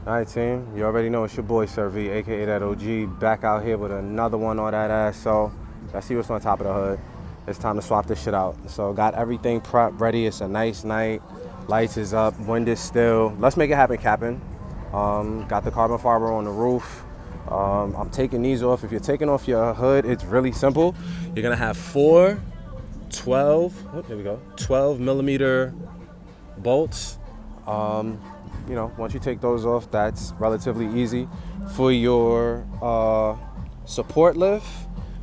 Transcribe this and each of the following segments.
All right, team. You already know it's your boy Sir V, aka that OG, back out here with another one on that ass. So, y'all see what's on top of the hood. It's time to swap this shit out. So, got everything prepped, ready. It's a nice night. Lights is up, wind is still. Let's make it happen, Captain. Got the carbon fiber on the roof. I'm taking these off. If you're taking off your hood, it's really simple. You're gonna have 4 12 millimeter bolts. You know, once you take those off, that's relatively easy. For your support lift,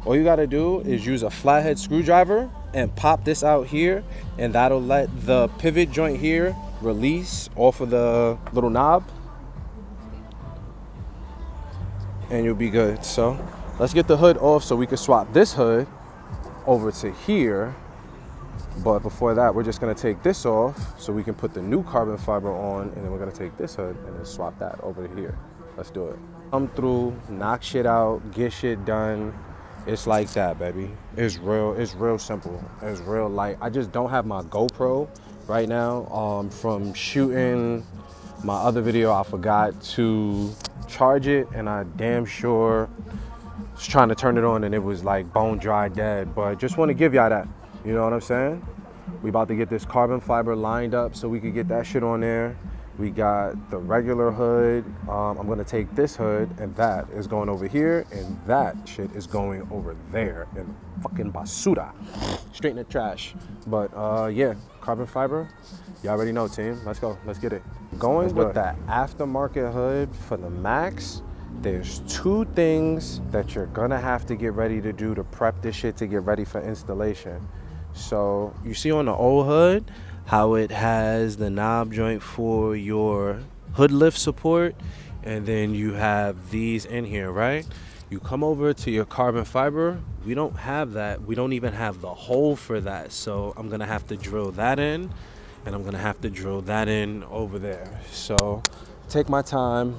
all you gotta do is use a flathead screwdriver and pop this out here, and that'll let the pivot joint here release off of the little knob, and you'll be good. So let's get the hood off so we can swap this hood over to here. But before that, we're just gonna take this off so we can put the new carbon fiber on, and then we're gonna take this hood and then swap that over to here. Let's do it. Come through, knock shit out, get shit done. It's like that, baby. It's real simple. It's real light. I just don't have my GoPro right now. From shooting my other video, I forgot to charge it, and I damn sure was trying to turn it on and it was like bone dry dead. But just want to give y'all that. You know what I'm saying? We about to get this carbon fiber lined up so we could get that shit on there. We got the regular hood. I'm gonna take this hood, and that is going over here, and that shit is going over there in fucking basura, straight in the trash. But yeah, carbon fiber. You already know, team. Let's go. Let's get it. Going with that aftermarket hood for the Max. There's 2 things that you're gonna have to get ready to do to prep this shit to get ready for installation. So you see on the old hood how it has the knob joint for your hood lift support, and then you have these in here, right? You come over to your carbon fiber, we don't have that. We don't even have the hole for that. So I'm gonna have to drill that in, and I'm gonna have to drill that in over there. So take my time,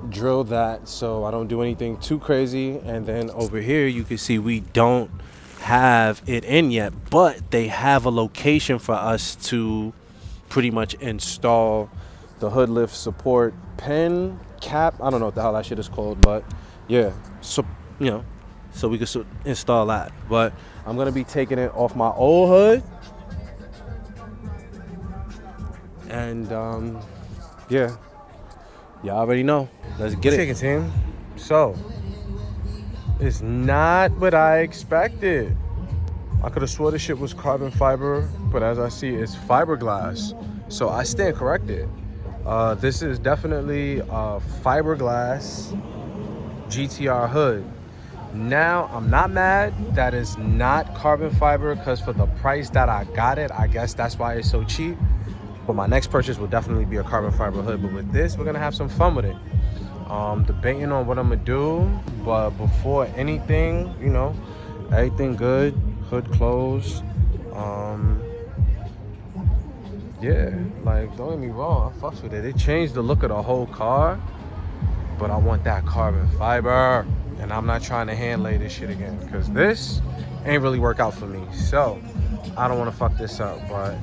drill that so I don't do anything too crazy. And then over here you can see we don't have it in yet, but they have a location for us to pretty much install the hood lift support pin cap. I don't know what the hell that shit is called, but yeah, so you know, so we can install that. But I'm gonna be taking it off my old hood, and yeah, y'all already know. Let's get it. Chicken team. So it's not what I expected. I could have swore this shit was carbon fiber, but as I see, it's fiberglass. So I stand corrected. This is definitely a fiberglass GTR hood. Now, I'm not mad that it's not carbon fiber, because for the price that I got it, I guess that's why it's so cheap. But my next purchase will definitely be a carbon fiber hood. But with this, we're gonna have some fun with it. Debating on what I'm gonna do, but before anything, you know, everything good, hood closed. Yeah, like, don't get me wrong, I fucks with it. It changed the look of the whole car, but I want that carbon fiber, and I'm not trying to hand lay this shit again, because this ain't really work out for me. So I don't want to fuck this up. But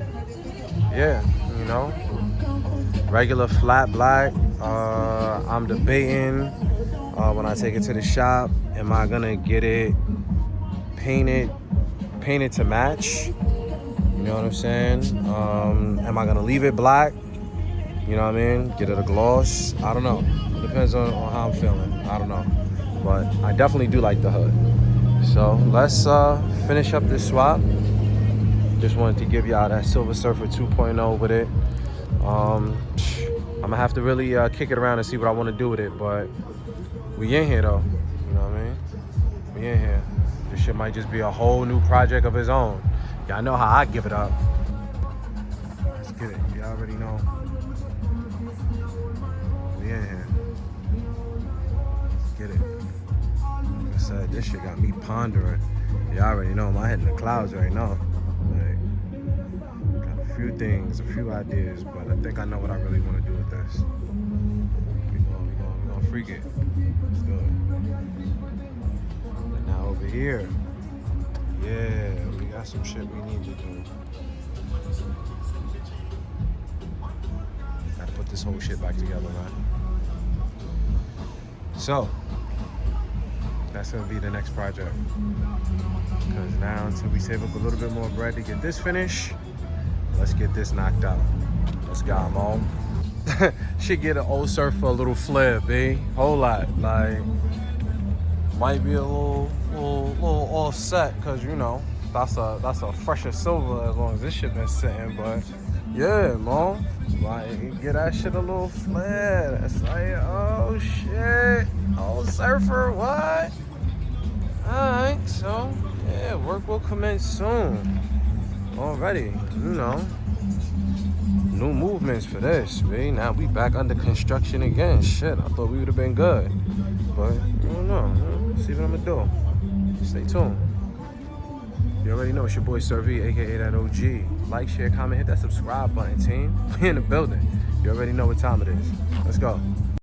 yeah, you know, regular flat black. I'm debating when I take it to the shop, am I gonna get it painted to match? You know what I'm saying? Am I gonna leave it black? You know what I mean? Get it a gloss? I don't know. Depends on how I'm feeling. I don't know. But I definitely do like the hood. So let's finish up this swap. Just wanted to give y'all that Silver Surfer 2.0 with it. I'm gonna have to really kick it around and see what I want to do with it, but we in here though. You know what I mean? We in here. This shit might just be a whole new project of its own. Y'all know how I give it up. Let's get it. Y'all already know. We in here. Let's get it. Like I said, this shit got me pondering. Y'all already know. My head in the clouds right now. A few things, a few ideas, but I think I know what I really want to do with this. We gonna freak it. Let's do it. And now over here, yeah, we got some shit we need to do. Gotta put this whole shit back together, man. So, that's gonna be the next project. Because now, until we save up a little bit more bread to get this finished, let's get this knocked out. Let's go, Mom. Should get an old surf for a little flare, B. Whole lot. Like, might be a little offset, cause you know that's a fresher silver as long as this shit been sitting. But yeah, Mom, like get that shit a little flare. That's like, oh shit, old surfer, what? Alright, so yeah, work will commence soon. Already, you know. New movements for this, man. Now we back under construction again. Shit, I thought we would have been good. But, I don't know. See what I'm gonna do. Stay tuned. You already know it's your boy Sir V, aka that OG. Like, share, comment, hit that subscribe button, team. We in the building. You already know what time it is. Let's go.